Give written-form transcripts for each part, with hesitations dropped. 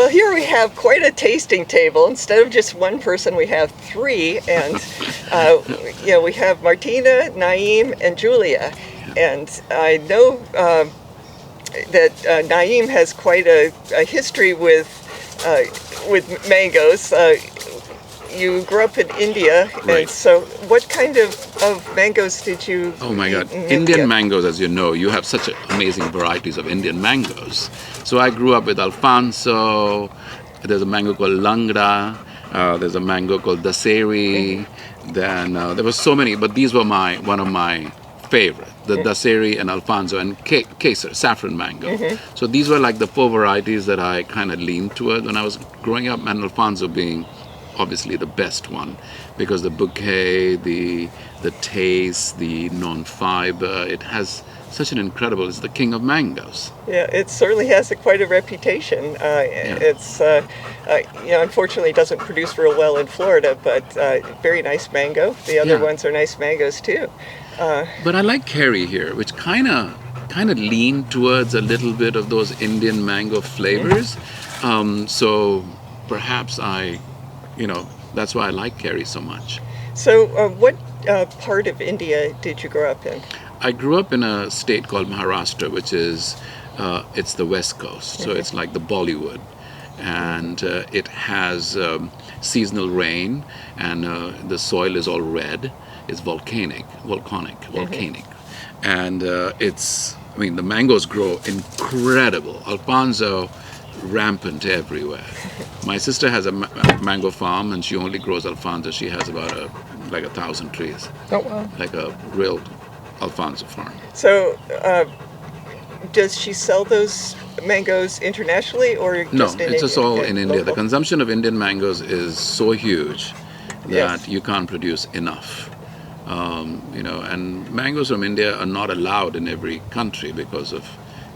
Well, here we have quite a tasting table. Instead of just one person, we have three, and we have Martina, Naeem, and Julia. And I know that Naeem has quite a history with mangoes. You grew up in India, Right. and so what kind of mangoes did you Oh my God. eat in Indian India? mangoes, as you know, you have such amazing varieties of Indian mangoes. So I grew up with Alfonso, there's a mango called Langra, there's a mango called Daseri, then there were so many, but these were one of my favorite, the Daseri and Alfonso and Kesar, saffron mango. So these were like the four varieties that I kind of leaned toward when I was growing up, and Alfonso being obviously the best one because the bouquet, the taste, the non-fiber, it has such an incredible, it's the king of mangoes. Yeah, it certainly has quite a reputation. It's, unfortunately it doesn't produce real well in Florida, but very nice mango. The other ones are nice mangoes too. But I like Kerry here, which kind of leaned towards a little bit of those Indian mango flavors. So perhaps that's why I like Kerry so much. So what part of India did you grow up in? I grew up in a state called Maharashtra, which is, it's the west coast. So it's like the Bollywood. And it has seasonal rain, and the soil is all red. It's volcanic. And the mangoes grow incredible. Alfonso, rampant everywhere. My sister has a mango farm, and she only grows Alfonso. She has about 1,000 trees. Oh, wow. Like a real Alfonso farm. So does she sell those mangoes internationally or just in India? No, it's just all in India. Local? The consumption of Indian mangoes is so huge that you can't produce enough. And mangoes from India are not allowed in every country because of,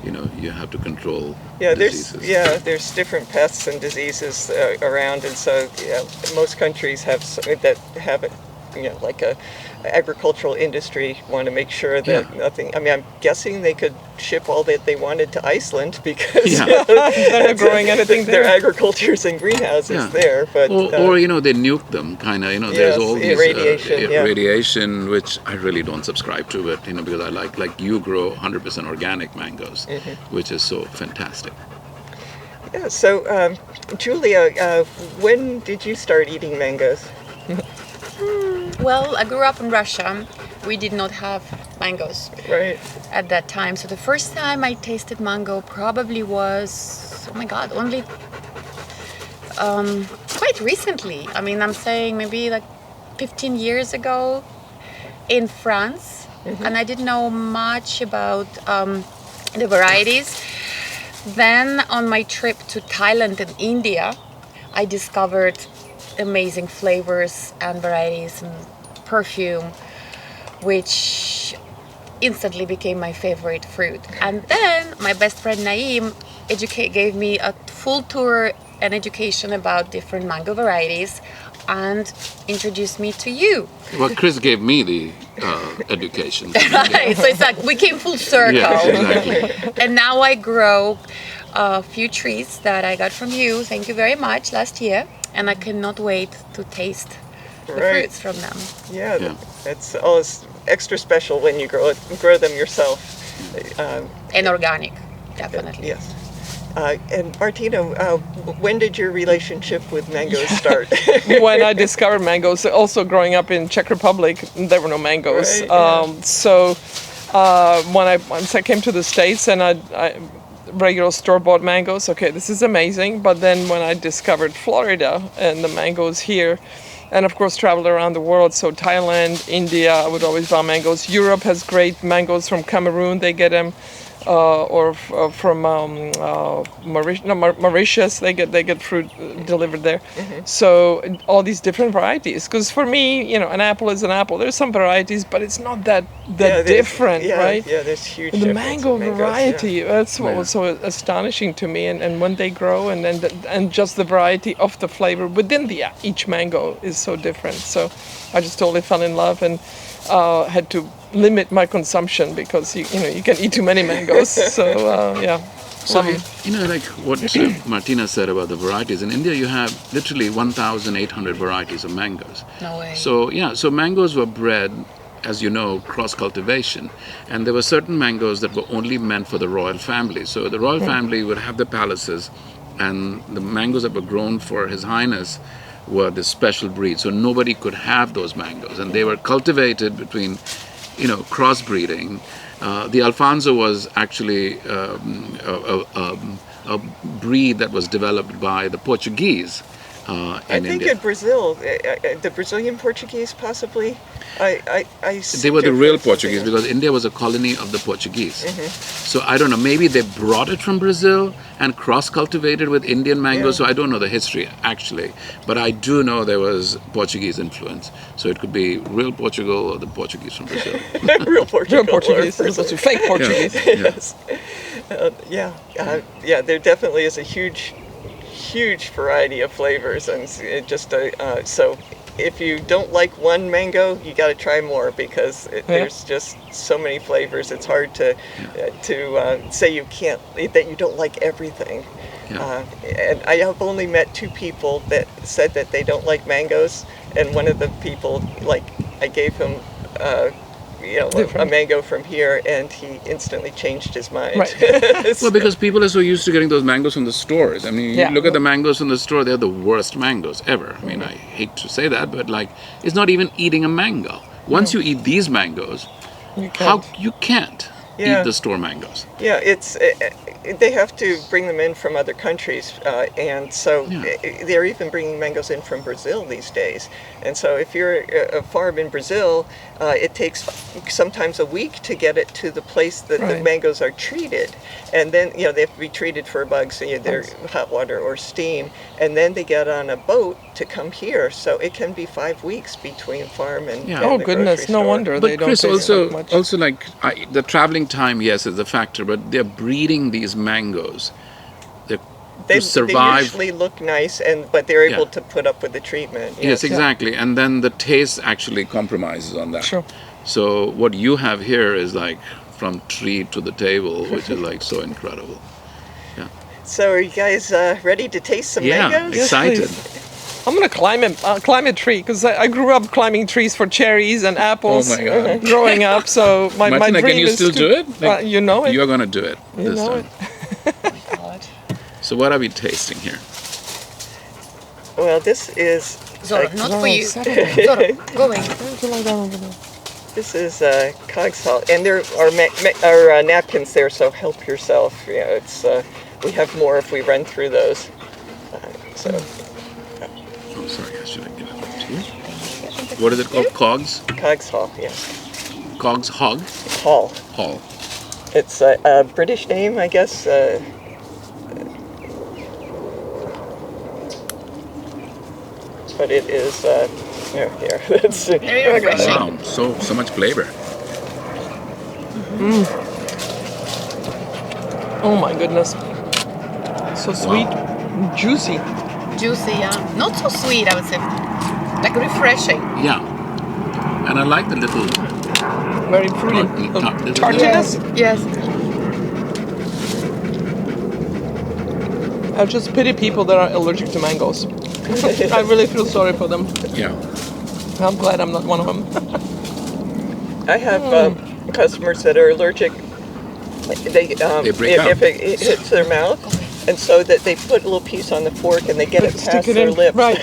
you have to control diseases. There's different pests and diseases around, and so most countries have it, like a agricultural industry want to make sure that nothing. I mean, I'm guessing they could ship all that they wanted to Iceland because they're not growing anything there. Their agriculture's in greenhouses there, but or they nuke them, kind of. There's all these radiation, which I really don't subscribe to, but because I like you grow 100% organic mangoes, which is so fantastic. Yeah. So, Julia, when did you start eating mangoes? Well, I grew up in Russia. We did not have mangoes at that time. So the first time I tasted mango probably was, only quite recently. I mean, I'm saying maybe like 15 years ago in France. And I didn't know much about the varieties. Then on my trip to Thailand and India, I discovered amazing flavors and varieties and perfume, which instantly became my favorite fruit. And then my best friend Naeem gave me a full tour and education about different mango varieties and introduced me to you. Well, Chris gave me the education. Right, so it's like we came full circle. Yeah, exactly. And now I grow a few trees that I got from you. Thank you very much last year. And I cannot wait to taste the fruits from them. Yeah, it's always extra special when you grow them yourself. And organic, definitely. Yes. And Martina, when did your relationship with mangoes start? When I discovered mangoes, also growing up in Czech Republic, there were no mangoes. So once I came to the States and I regular store-bought mangoes, okay, this is amazing. But then when I discovered Florida and the mangoes here, and of course traveled around the world, so Thailand, India, I would always buy mangoes. Europe has great mangoes from Cameroon, they get them, or from Mauritius, they get fruit delivered there. So all these different varieties, because for me, an apple is an apple. There's some varieties, but it's not that different, right? Yeah, there's huge. The mango variety, that's what was so astonishing to me. And when they grow, and just the variety of the flavor within each mango is so different. So I just totally fell in love and had to limit my consumption because you can eat too many mangoes. So So, like what Martina said about the varieties, in India you have literally 1,800 varieties of mangoes. No way. So mangoes were bred, as you know, cross-cultivation. And there were certain mangoes that were only meant for the royal family. So the royal family would have the palaces, and the mangoes that were grown for His Highness were this special breed. So nobody could have those mangoes. And they were cultivated between, crossbreeding. The Alfonso was actually a breed that was developed by the Portuguese in I think India. in Brazil, the Brazilian Portuguese possibly. I They were the seem to real have heard Portuguese something. because India was a colony of the Portuguese. So I don't know, maybe they brought it from Brazil and cross-cultivated with Indian mango. Yeah. So I don't know the history actually, but I do know there was Portuguese influence. So it could be real Portugal or the Portuguese from Brazil. Real Portugal. Real Portuguese, or as opposed to fake Portuguese. Yes. There definitely is a huge variety of flavors, and so if you don't like one mango, you got to try more because there's just so many flavors. It's hard to say that you don't like everything. Yeah. And I have only met 2 people that said that they don't like mangoes, and one of the people, I gave him a mango from here, and he instantly changed his mind. Right. Well, because people are so used to getting those mangoes from the stores. I mean, you look at the mangoes from the store, they're the worst mangoes ever. I mean, I hate to say that, but it's not even eating a mango. Once you eat these mangoes, you can't eat the store mangoes. Yeah, they have to bring them in from other countries, and so they're even bringing mangoes in from Brazil these days. And so if you're a farm in Brazil, it takes sometimes a week to get it to the place that the mangoes are treated. And then, they have to be treated for bugs, either hot water or steam. And then they get on a boat to come here. So it can be 5 weeks between farm and Oh the goodness, grocery no store. wonder they But don't Chris, taste also, that much. the traveling time, yes, is a factor, but they're breeding these mangoes. They to survive. usually look nice, but they're able to put up with the treatment. Yes, exactly. And then the taste actually compromises on that. Sure. So what you have here is from tree to the table, which is so incredible. So are you guys ready to taste some mangoes? Excited. I'm gonna climb a tree because I grew up climbing trees for cherries and apples Oh my God. growing up. So my Martina, dream can you is still to, do it? you know it. You're going to do it You this know time. it. God. So what are we tasting here? Well, this is Zoro, not for you. settle Zoro, go away. This is Cogshall, and there are napkins there, so help yourself. It's we have more if we run through those. Oh, sorry, I should have given it to you. What is it called? Cogshall, yeah. Cogs Hog? Hall. Hall. It's a British name, I guess. But it is here. Let's see. Very refreshing. Wow, so much flavor. Oh my goodness. So sweet, juicy. Juicy, yeah. Not so sweet, I would say. Like refreshing. Yeah. And I like the little Very fruity. Tartiness. Yes. I just pity people that are allergic to mangoes. I really feel sorry for them. Yeah. I'm glad I'm not one of them. I have customers that are allergic. They break if it hits their mouth, and so that they put a little piece on the fork and they get it Stick past it their in, lips, right.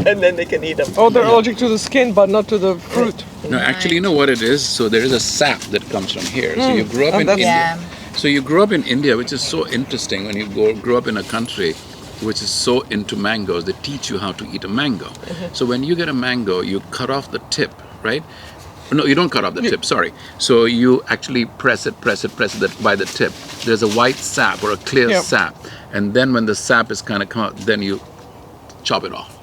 and then they can eat them. Oh, they're allergic to the skin, but not to the fruit. No, actually, you know what it is? So there is a sap that comes from here. So you grew up in that's- India. Yeah. So you grew up in India, which is so interesting. When you grow up in a country which is so into mangoes, they teach you how to eat a mango. So when you get a mango, you cut off the tip, right? No, you don't cut off the tip, sorry. So you actually press it by the tip. There's a white sap or a clear sap. And then when the sap is kind of come out, then you chop it off.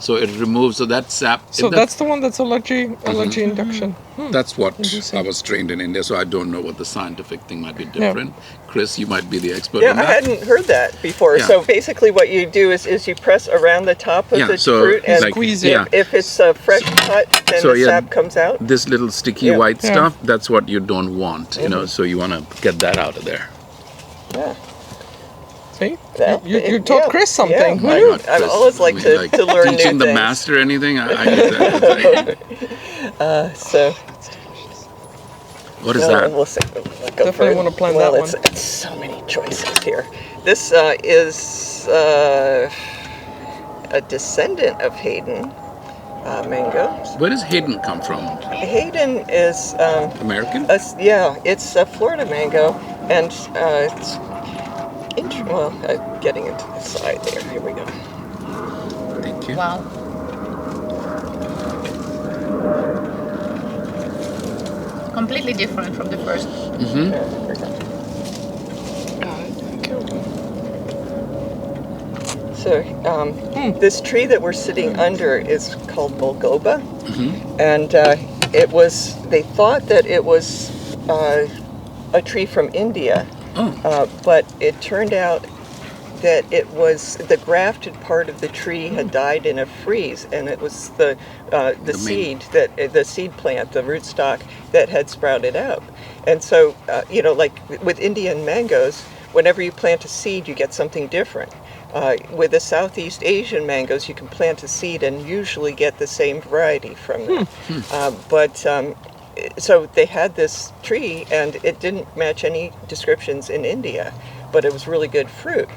So it removes, so that sap. So that's the one that's allergy induction. That's what Interesting. I was trained in India, so I don't know what the scientific thing might be different. Chris, you might be the expert Yeah, on I that. hadn't heard that before. Yeah. So basically, what you do is you press around the top of the fruit, and squeeze it. if it's a fresh cut, then the sap comes out. This little sticky white stuff, that's what you don't want, you know, so you want to get that out of there. Yeah. See? Well, You taught yeah, Chris something. yeah. Who My knew? God, I've Chris, always liked I mean, to learn new teaching the things. master anything. I get that. It's like, So, what is well, that? we'll see. We'll go Definitely for it. wanna plan well, that it's, one. It's so many choices here. This is a descendant of Hayden mango. Where does Hayden come from? Hayden is American? yeah, it's a Florida mango, and it's well, getting into the side there. Here we go. Thank you. Wow. Completely different from the first. Mm-hmm. Here we go. Thank you. So this tree that we're sitting under is called Mulgoba, and it was. They thought that it was a tree from India, but it turned out that it was the grafted part of the tree had died in a freeze, and it was the seed the seed plant, the rootstock that had sprouted out. And so like with Indian mangoes, whenever you plant a seed, you get something different. With the Southeast Asian mangoes, you can plant a seed and usually get the same variety from them. So they had this tree, and it didn't match any descriptions in India, but it was really good fruit.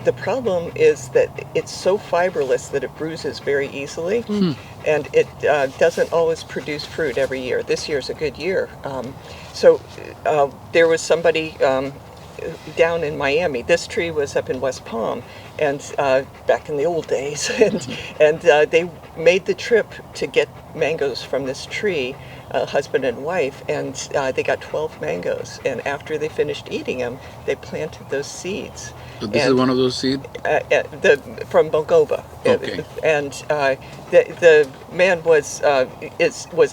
The problem is that it's so fibrous that it bruises very easily, and it doesn't always produce fruit every year. This year's a good year. So there was somebody down in Miami. This tree was up in West Palm, and back in the old days, and they made the trip to get mangoes from this tree, husband and wife, and they got 12 mangoes. And after they finished eating them, they planted those seeds. So this is one of those seeds? From Mogoba. Okay. And the man was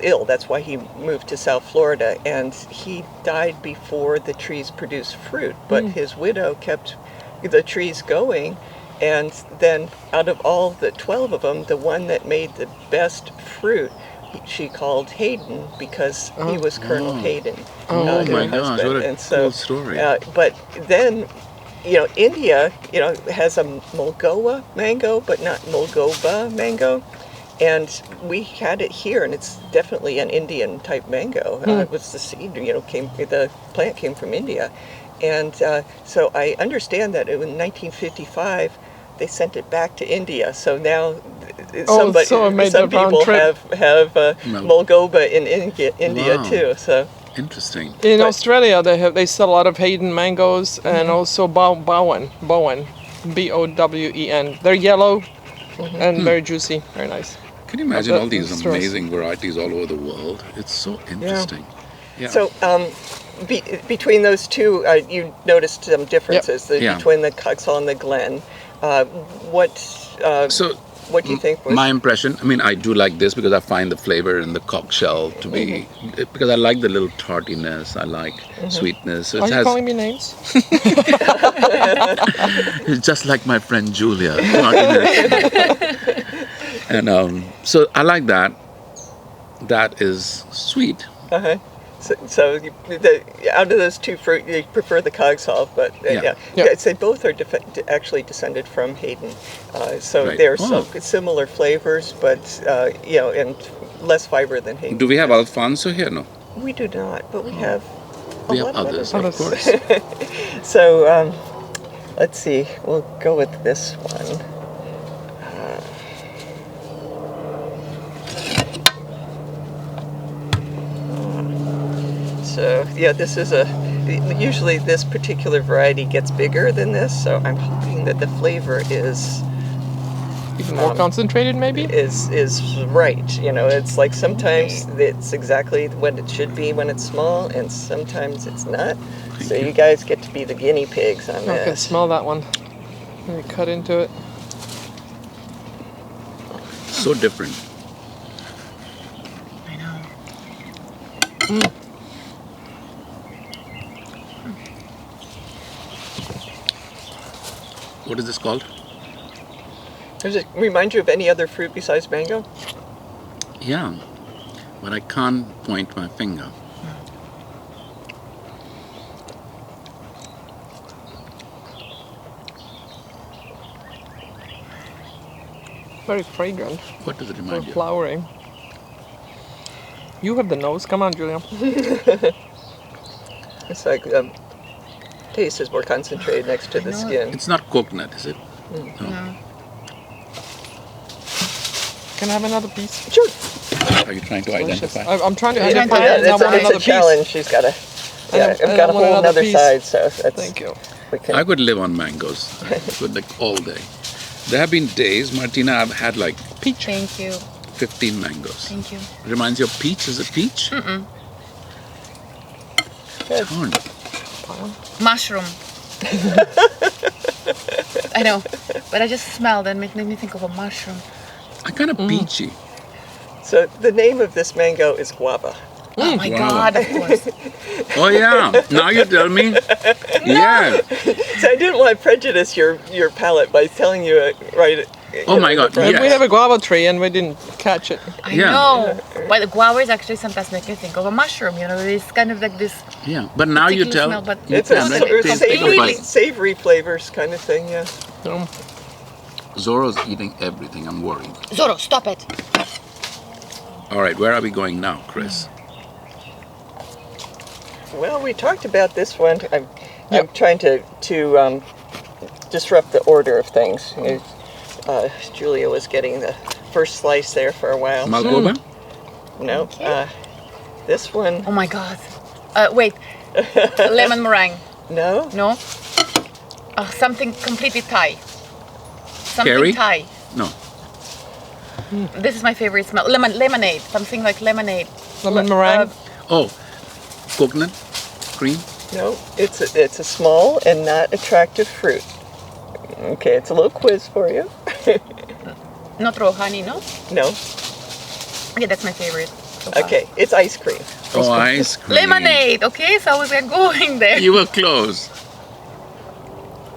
ill. That's why he moved to South Florida, and he died before the trees produced fruit. But his widow kept the trees going, and then out of all the 12 of them, the one that made the best fruit, she called Hayden because he was Colonel Hayden. Oh her my gosh, husband. what a And so, cool story. But then, India, has a Mulgoa mango, but not Mulgoba mango. And we had it here, and it's definitely an Indian type mango. It was the seed, the plant came from India. And so I understand that in 1955, they sent it back to India. So now some people have Mulgoba in India Wow. too. So Interesting. In Australia, they sell a lot of Hayden mangoes and also Bowen, Bowen. They're yellow and very juicy, very nice. Can you imagine all these stores. amazing varieties all over the world? It's so interesting. Yeah. So between those two, you noticed some differences between the Cogshall and the Glen. What do you think was... My impression, I do like this because I find the flavor in the Cogshall to be, because I like the little tartiness, I like sweetness. So Are you calling me names? It's just like my friend Julia. Tartiness. And so I like that. That is sweet. So out of those two fruit, you prefer the Cogshall, but I'd say both are actually descended from Hayden. They're similar flavors, but and less fiber than Hayden. Do we have Alfonso here? No. We do not, but we have. We have others, of course. So let's see. We'll go with this one. So this is usually this particular variety gets bigger than this, so I'm hoping that the flavor is even more concentrated, maybe? Is right. It's like sometimes it's exactly what it should be when it's small, and sometimes it's not. So you guys get to be the guinea pigs on this. I can smell that one. Let me cut into it. So different. I know. What is this called? Does it remind you of any other fruit besides mango? Yeah, but I can't point my finger. Very fragrant. What does it Or remind you? flowery. You have the nose. Come on, Julia. It's like taste is more concentrated next to the know. skin. It's not coconut, is it? No. Can I have another piece? Sure. Are you trying to Delicious. identify? I'm trying to Yeah, identify yeah, it, and I it's want it's another a challenge. She's got a. Yeah, And I've got I a want whole another other piece. side, so that's. Thank you. We can. I could live on mangoes. I could like all day. There have been days, Martina, I've had like Peach. Thank you. 15 mangoes. Thank you. Reminds you of peach? Is it peach? Good. Darn. Mushroom. I know, but I just smelled and made me think of a mushroom. I kind of peachy. So the name of this mango is Guava. Oh my Guava. God! Of course. Oh yeah. Now you tell me. Yeah. So I didn't want to prejudice your palate by telling you it right. Oh my God, And yes. we have a guava tree, and we didn't catch it. I Yeah. know. But the guava is actually sometimes make me think of a mushroom. You know, it's kind of like this. Yeah. But now you Particular tell. smell, but you It's a can, right? Completely. Take a bite. savory flavors kind of thing, yeah. So, Zorro's eating everything. I'm worried. Zorro, stop it. All right. Where are we going now, Chris? Well, we talked about this one. I'm trying to disrupt the order of things. Julia was getting the first slice there for a while. Malgoba? No, this one, Oh my God. Wait. Lemon meringue. no. No. Something completely Thai. Something Curry? Thai. No. This is my favorite smell. Lemonade. Something like lemonade. lemon meringue. Oh, coconut cream? No, it's a small and not attractive fruit. Okay, it's a little quiz for you. Not raw honey, no? No. Yeah, that's my favorite. so far. Okay, it's ice cream. Oh, ice cream. Lemonade. Okay, so I was like going there. You were close.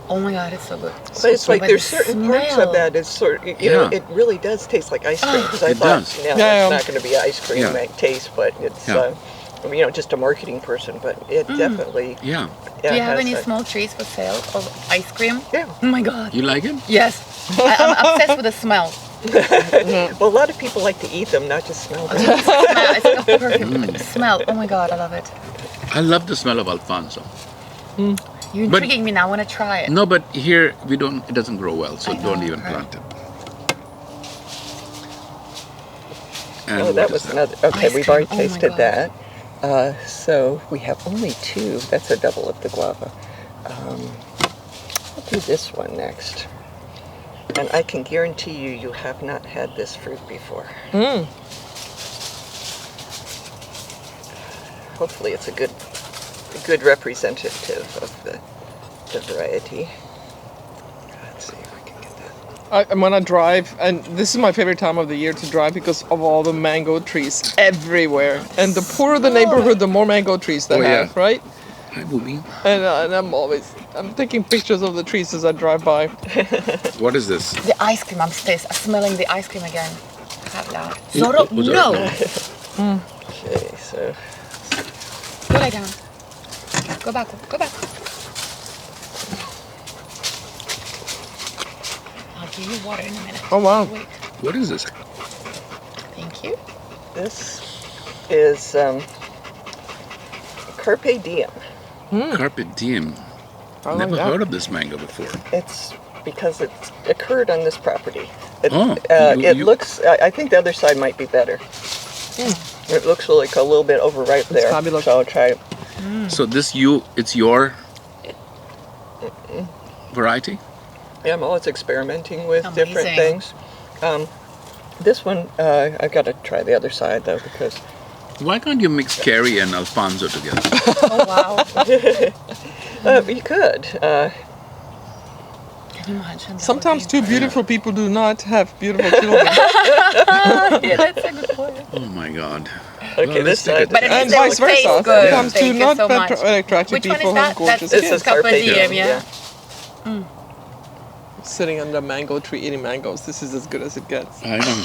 Oh my God, it's so good. But it's like But there's the certain parts smell. of that is sort of, you know, Yeah. it really does taste like ice cream. Because I It thought, does. no, Yeah, it's yeah. not going to be ice cream Yeah. like taste, but it's, Yeah. you know, just a marketing person. But it definitely. Yeah. Do you have has any that. small trees for sale of ice cream? Yeah. Oh my God. You like it? Yes. I'm obsessed with the smell. Well, a lot of people like to eat them, not just smell them. Smell. It's like a perfect smell. Oh my God, I love it. I love the smell of Alfonso. You're But- intriguing me now. I want to try it. No, but here we don't. It doesn't grow well, so I know, don't even right. plant it. And Oh, what that is was another. Okay, Ice we've cream. already Oh my tasted God. that. So we have only two. That's a double of the guava. I'll do this one next. And I can guarantee you have not had this fruit before. Hopefully it's a good representative of the variety. Let's see if I can get that. And when I drive, and this is my favorite time of the year to drive because of all the mango trees everywhere. And the poorer the neighborhood, the more mango trees they Oh, yeah. have, right? Hi, Booby. And I'm taking pictures of the trees as I drive by. What is this? The ice cream. I'm smelling the ice cream again. Habla. Yeah, Zorro, was it- no. Okay, so Go lie down. Go back. Go back. I'll give you water in a minute. Oh, wow. Wait. What is this? Thank you. this is Carpe Diem. Carpe Diem. I like Never that. heard of this mango before. It's because it's occurred on this property. It, Oh, it you- looks. I think the other side might be better. It looks like a little bit overripe there. fabulous. So I'll try it. So it's your variety? Yeah, I'm always experimenting with different Amazing. things. This one, I've got to try the other side though because Why can't you mix Kerry and Alfonso together? Oh wow. you could. Can you imagine? That Sometimes would be two beautiful people do not have beautiful children. Yeah, that's a good point. Oh my God. Okay, Well, this let's take side. it. But at And least they vice will taste versa. good. Sometimes Thank two you not so much. attractive Which one people is have that? gorgeous That's This kids. is Carpe Carpe Diem, Diem, yeah. Sitting under a mango tree eating mangoes. This is as good as it gets. I know.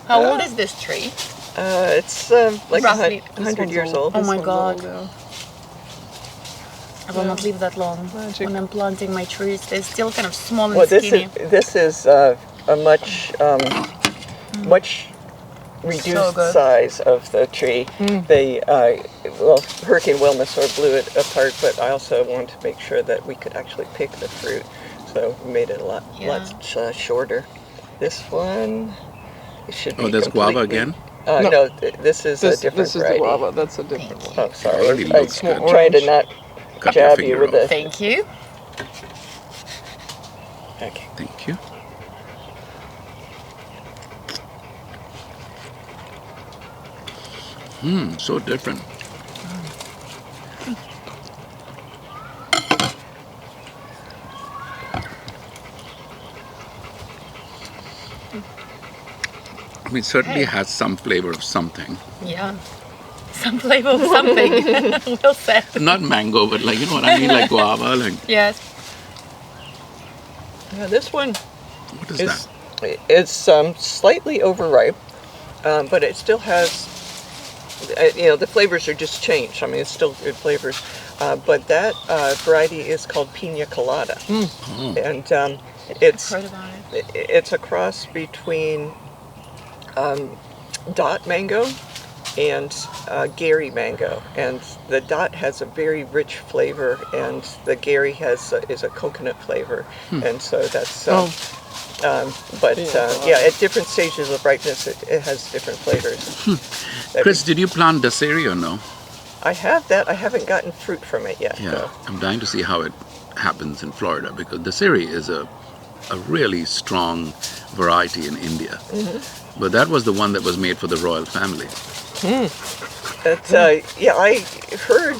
How old is this tree? It's like Roughly. 100 years old. Oh my This one's God. old, yeah. I will not live that long. Magic. When I'm planting my trees, they're still kind of small and Well, this skinny. is a much reduced good. size of the tree. They, well, Hurricane Wilma sort of blew it apart, but I also wanted to make sure that we could actually pick the fruit, so we made it a lot shorter. This one, it should be. Oh, there's guava completely- again? No, this is a different This is the variety. guava. That's a different one. Oh, sorry. Already looks I'm good. trying to not Cut your jab you finger with the. off. Thank you. Okay. Thank you. So different. I mean, it certainly has some flavor of something. Yeah. Some flavor of something. Well said. Not mango, but like, you know what I mean? Like guava, like, Yes. Yeah, this one what is is that? it's slightly overripe, but it still has. The flavors are just changed. I mean, it's still good flavors, but that variety is called Pina Colada, Oh, and it's Heard about it. it's a cross between dot mango and Gary mango, and the dot has a very rich flavor, and the Gary is a coconut flavor, and so that's. But at different stages of ripeness, it has different flavors. Chris, did you plant Daseri or no? I have that. I haven't gotten fruit from it yet. Yeah, though. I'm dying to see how it happens in Florida because Daseri is a really strong variety in India. But that was the one that was made for the royal family. I heard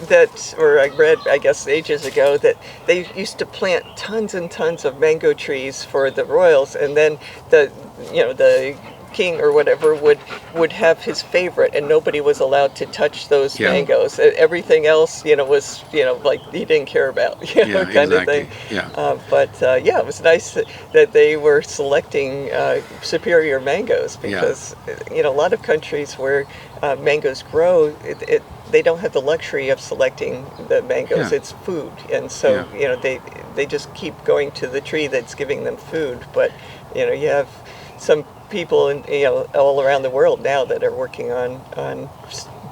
that, or I read, I guess, ages ago, that they used to plant tons and tons of mango trees for the royals, and then the king or whatever would have his favorite, and nobody was allowed to touch those mangoes. Everything else, was like he didn't care about, kind of thing. Yeah. It was nice that they were selecting superior mangoes because a lot of countries where mangoes grow, they don't have the luxury of selecting the mangoes. Yeah. It's food, and so they just keep going to the tree that's giving them food. But you have some people all around the world now that are working on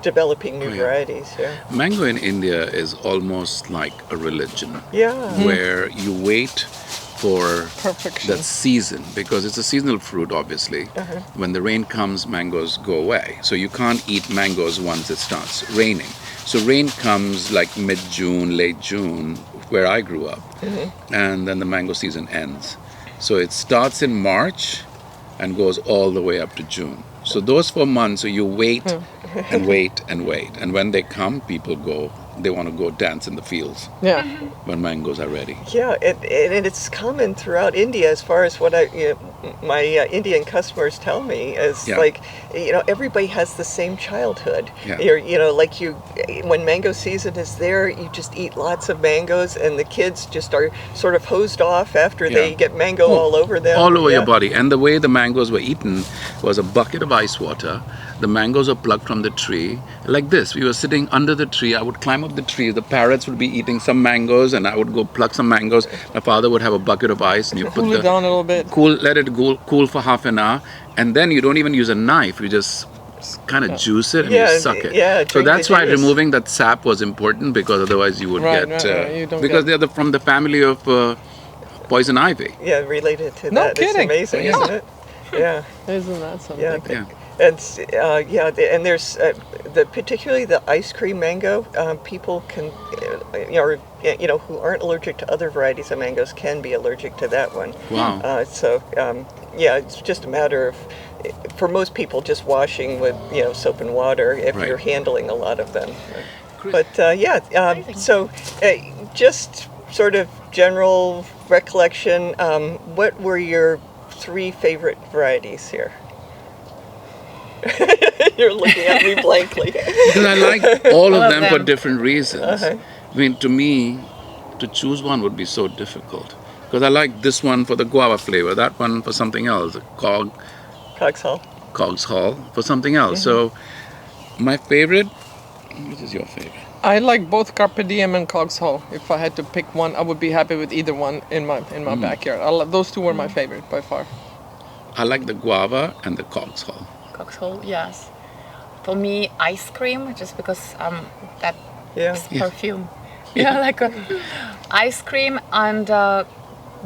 developing new varieties. Yeah. Mango in India is almost like a religion. Yeah. Where you wait for Perfection. that season because it's a seasonal fruit, obviously. When the rain comes, mangoes go away. So you can't eat mangoes once it starts raining. So rain comes like mid-June, late June, where I grew up, and then the mango season ends. So it starts in March and goes all the way up to June. So those 4 months, so you wait and wait and wait. And when they come, people they want to go dance in the fields Yeah. when mangoes are ready. Yeah, and it's common throughout India as far as what my Indian customers tell me is everybody has the same childhood. Yeah. When mango season is there, you just eat lots of mangoes, and the kids just are sort of hosed off after they get mango all over them. All over your body. And the way the mangoes were eaten was a bucket of ice water. The mangoes were plucked from the tree. Like this, we were sitting under the tree. I would climb up the tree. The parrots would be eating some mangoes, and I would go pluck some mangoes. My father would have a bucket of ice, and you put Cool it down a little bit. let it cool for half an hour, and then you don't even use a knife. You just kind of juice it and you suck it. Yeah, so that's why juice. removing that sap was important because otherwise you would Right, get you don't because get- they're from the family of poison ivy. Yeah, related to No that. kidding. It's amazing, isn't it? Yeah. Isn't that something? Yeah. Yeah. And and there's particularly the ice cream mango. People can, who aren't allergic to other varieties of mangoes can be allergic to that one. Wow. It's just a matter of, for most people, just washing with soap and water if Right. you're handling a lot of them. Chris- But just sort of general recollection. What were your 3 favorite varieties here? You're looking at me blankly. Because I like all of them for them. different reasons. I mean, to me, to choose one would be so difficult. Because I like this one for the guava flavor, that one for something else, Cogshall. Cogshall for something else. So my favorite, which is your favorite? I like both Carpe Diem and Cogshall. If I had to pick one, I would be happy with either one in my backyard. Those two were my favorite by far. I like the guava and the Cogshall. Cogshall, yes. For me, ice cream, just because that Yeah. perfume. Yeah, like ice cream and the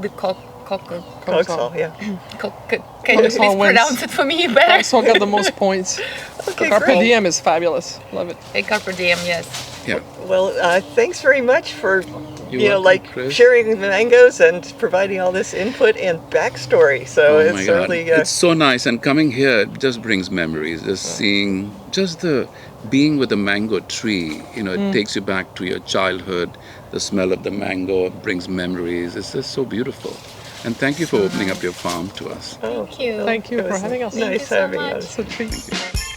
Cogshall, yeah. Can you Cogshall please wins. pronounce it for me better? Cogshall got the most points. Okay, Carpe great. Diem is fabulous. Love it. A Carpe Diem, yes. Yeah. Well, thanks very much for You're welcome, like Chris. sharing the mangoes and providing all this input and backstory. So Oh it's my God, certainly it's so nice, and coming here just brings memories. Just seeing, just the being with the mango tree, it takes you back to your childhood. The smell of the mango brings memories. It's just so beautiful. And thank you for opening up your farm to us. oh, Thank you. Thank you It for was having us. nice so having much. us. It's a treat.